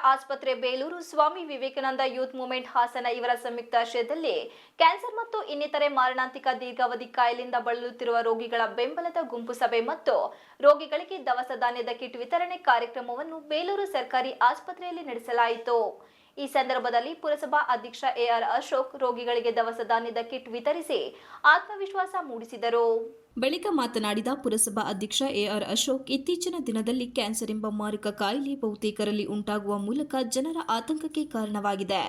ಆಸ್ಪತ್ರೆ ಬೇಲೂರು, ಸ್ವಾಮಿ Vivekananda youth movement Hassan ಇವರ ಸಂಯುಕ್ತ ಆಶ್ರಯದಲ್ಲಿ ಕ್ಯಾನ್ಸರ್ ಮತ್ತು ಇನ್ನಿತರೆ ಮಾರಣಾಂತಿಕ ದೀರ್ಘಾವಧಿ ಕಾಯಿಲೆಯಿಂದ ಬಳಲುತ್ತಿರುವ ರೋಗಿಗಳ ಬೆಂಬಲದ ಗುಂಪು ಸಭೆ ಮತ್ತು ರೋಗಿಗಳಿಗೆ ದವಸ ಧಾನ್ಯದ ಕಿಟ್ ವಿತರಣೆ ಕಾರ್ಯಕ್ರಮವನ್ನು ಬೇಲೂರು ಸರ್ಕಾರಿ ಆಸ್ಪತ್ರೆಯಲ್ಲಿ ನಡೆಸಲಾಯಿತು. ಈ ಸಂದರ್ಭದಲ್ಲಿ ಪುರಸಭಾ ಅಧ್ಯಕ್ಷ ಎಆರ್ ಅಶೋಕ್ ರೋಗಿಗಳಿಗೆ ದವಸ ಧಾನ್ಯದ ಕಿಟ್ ವಿತರಿಸಿ ಆತ್ಮವಿಶ್ವಾಸ ಮೂಡಿಸಿದರು. ಬಳಿಕ ಮಾತನಾಡಿದ ಪುರಸಭಾ ಅಧ್ಯಕ್ಷ ಎಆರ್ ಅಶೋಕ್, ಇತ್ತೀಚಿನ ದಿನದಲ್ಲಿ ಕ್ಯಾನ್ಸರ್ ಎಂಬ ಮಾರಕ ಕಾಯಿಲೆ ಬಹುತೇಕರಲ್ಲಿ ಉಂಟಾಗುವ ಮೂಲಕ ಜನರ ಆತಂಕಕ್ಕೆ ಕಾರಣವಾಗಿದೆ.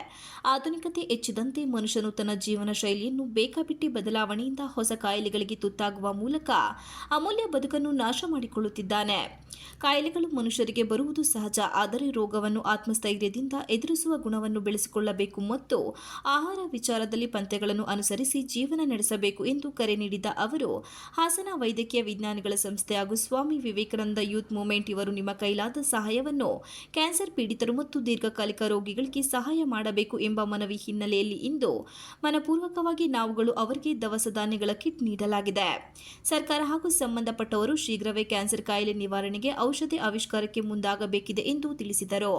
ಆಧುನಿಕತೆ ಹೆಚ್ಚಿದಂತೆ ಮನುಷ್ಯನು ತನ್ನ ಜೀವನ ಶೈಲಿಯನ್ನು ಬೇಕಾಬಿಟ್ಟಿ ಬದಲಾವಣೆಯಿಂದ ಹೊಸ ಕಾಯಿಲೆಗಳಿಗೆ ತುತ್ತಾಗುವ ಮೂಲಕ ಅಮೂಲ್ಯ ಬದುಕನ್ನು ನಾಶ ಮಾಡಿಕೊಳ್ಳುತ್ತಿದ್ದಾನೆ. ಕಾಯಿಲೆಗಳು ಮನುಷ್ಯರಿಗೆ ಬರುವುದು ಸಹಜ, ಆದರೆ ರೋಗವನ್ನು ಆತ್ಮಸ್ಥೈರ್ಯದಿಂದ ಎದುರಿಸುವ ಗುಣವನ್ನು ಬೆಳೆಸಿಕೊಳ್ಳಬೇಕು ಮತ್ತು ಆಹಾರ ವಿಚಾರದಲ್ಲಿ ಪಂಥ್ಯಗಳನ್ನು ಅನುಸರಿಸಿ ಜೀವನ ನಡೆಸಬೇಕು ಎಂದು ಕರೆ ನೀಡಿದ ಅವರು, ಹಾಸನ ವೈದ್ಯಕೀಯ ವಿಜ್ಞಾನಿಗಳ ಸಂಸ್ಥೆ ಹಾಗೂ ಸ್ವಾಮಿ ವಿವೇಕಾನಂದ ಯೂತ್ ಮೂವ್ಮೆಂಟ್ ಇವರು ನಿಮ್ಮ ಕೈಲಾದ ಸಹಾಯವನ್ನು ಕ್ಯಾನ್ಸರ್ ಪೀಡಿತರು ಮತ್ತು ದೀರ್ಘಕಾಲಿಕ ರೋಗಿಗಳಿಗೆ ಸಹಾಯ ಮಾಡಬೇಕು ಎಂಬ ಮನವಿ ಹಿನ್ನೆಲೆಯಲ್ಲಿ ಇಂದು ಮನಪೂರ್ವಕವಾಗಿ ನಾವುಗಳು ಅವರಿಗೆ ದವಸ ಧಾನ್ಯಗಳ ಕಿಟ್ ನೀಡಲಾಗಿದೆ. ಸರ್ಕಾರ ಹಾಗೂ ಸಂಬಂಧಪಟ್ಟವರು ಶೀಘ್ರವೇ ಕ್ಯಾನ್ಸರ್ ಕಾಯಿಲೆ ನಿವಾರಣೆಗೆ ಔಷಧಿ ಆವಿಷ್ಕಾರಕ್ಕೆ ಮುಂದಾಗಬೇಕಿದೆ ಎಂದು ತಿಳಿಸಿದರು.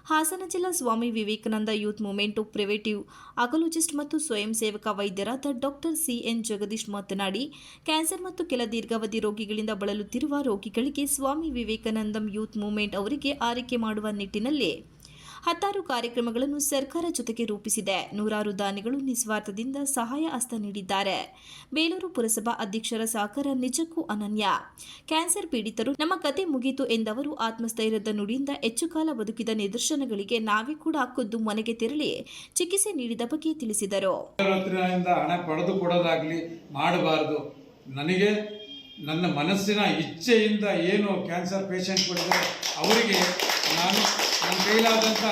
ಹಾಸನ ಜಿಲ್ಲಾ Swami Vivekananda youth movement preventive oncologist ಮತ್ತು ಸ್ವಯಂ ಸೇವಕ ವೈದ್ಯರಾದ ಡಾಕ್ಟರ್ ಸಿಎನ್ ಜಗದೀಶ್ ಮಾತನಾಡಿ, ಕ್ಯಾನ್ಸರ್ ಮತ್ತು ಕೆಲ ದೀರ್ಘಾವಧಿ ರೋಗಿಗಳಿಂದ ಬಳಲುತ್ತಿರುವ ರೋಗಿಗಳಿಗೆ ಸ್ವಾಮಿ ವಿವೇಕಾನಂದಂ ಯೂತ್ ಮೂವ್ಮೆಂಟ್ ಅವರಿಗೆ ಆರೈಕೆ ಮಾಡುವ ನಿಟ್ಟಿನಲ್ಲಿ 10 ಕಾರ್ಯಕ್ರಮಗಳನ್ನು ಸರ್ಕಾರ ಜೊತೆಗೆ ರೂಪಿಸಿದೆ. ನೂರಾರು ದಾನಿಗಳು ನಿಸ್ವಾರ್ಥದಿಂದ ಸಹಾಯ ಹಸ್ತ ನೀಡಿದ್ದಾರೆ. ಬೇಲೂರು ಪುರಸಭಾ ಅಧ್ಯಕ್ಷರ ಸಹಕಾರ ನಿಜಕ್ಕೂ ಅನನ್ಯ. ಕ್ಯಾನ್ಸರ್ ಪೀಡಿತರು ನಮ್ಮ ಕತೆ ಮುಗಿಯಿತು ಎಂದವರು ಆತ್ಮಸ್ಥೈರ್ಯದ ನುಡಿಯಿಂದ ಹೆಚ್ಚು ಕಾಲ ಬದುಕಿದ ನಿದರ್ಶನಗಳಿಗೆ ನಾವೇ ಕೂಡ ಖುದ್ದು ಮನೆಗೆ ತೆರಳಿ ಚಿಕಿತ್ಸೆ ನೀಡಿದ ಬಗ್ಗೆ ತಿಳಿಸಿದರು. ಹಣ ಪಡೆದು ಕೊಡೋದಾಗ್ಲಿ ಮಾಡಬಾರದು. ನನಗೆ ನನ್ನ ಮನಸ್ಸಿನ ಇಚ್ಛೆಯಿಂದ ಏನು ಕ್ಯಾನ್ಸರ್ ಪೇಷಂಟ್ಗಳಿದ್ದಾರೆ ಅವರಿಗೆ ನಾನು ನನ್ನ ಕೈಲಾದಂಥ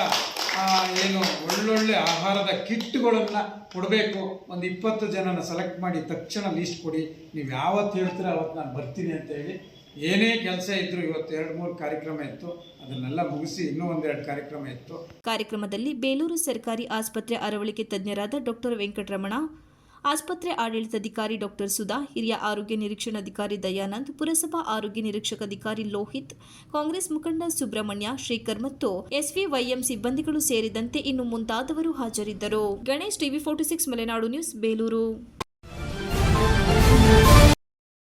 ಏನು ಒಳ್ಳೊಳ್ಳೆ ಆಹಾರದ ಕಿಟ್ಗಳನ್ನು ಕೊಡಬೇಕು. ಒಂದು 20 ಜನನ ಸೆಲೆಕ್ಟ್ ಮಾಡಿ ತಕ್ಷಣ ಲೀಸ್ಟ್ ಕೊಡಿ, ನೀವು ಯಾವತ್ತು ಹೇಳ್ತೀರ ಅವತ್ತು ನಾನು ಬರ್ತೀನಿ ಅಂತ ಹೇಳಿ. ಏನೇ ಕೆಲಸ ಇದ್ದರೂ ಇವತ್ತು 2-3 ಕಾರ್ಯಕ್ರಮ ಇತ್ತು, ಅದನ್ನೆಲ್ಲ ಮುಗಿಸಿ ಇನ್ನೂ 1-2 ಕಾರ್ಯಕ್ರಮ ಇತ್ತು. ಕಾರ್ಯಕ್ರಮದಲ್ಲಿ ಬೇಲೂರು ಸರ್ಕಾರಿ ಆಸ್ಪತ್ರೆ ಅರವಳಿಕೆ ತಜ್ಞರಾದ ಡಾಕ್ಟರ್ ವೆಂಕಟರಮಣ, ಆಸ್ಪತ್ರೆ ಆಡಳಿತಾಧಿಕಾರಿ ಡಾಕ್ಟರ್ ಸುಧಾ, ಹಿರಿಯ ಆರೋಗ್ಯ ನಿರೀಕ್ಷಣಾಧಿಕಾರಿ ದಯಾನಂದ್, ಪುರಸಭಾ ಆರೋಗ್ಯ ನಿರೀಕ್ಷಕಾಧಿಕಾರಿ ಲೋಹಿತ್, ಕಾಂಗ್ರೆಸ್ ಮುಖಂಡ ಸುಬ್ರಹ್ಮಣ್ಯ, ಶೇಖರ್ ಮತ್ತು ಎಸ್ವಿವೈಎಂ ಸಿಬ್ಬಂದಿಗಳು ಸೇರಿದಂತೆ ಇನ್ನು ಮುಂತಾದವರು ಹಾಜರಿದ್ದರು. Ganesh, TV 46 Malenadu news, Belur.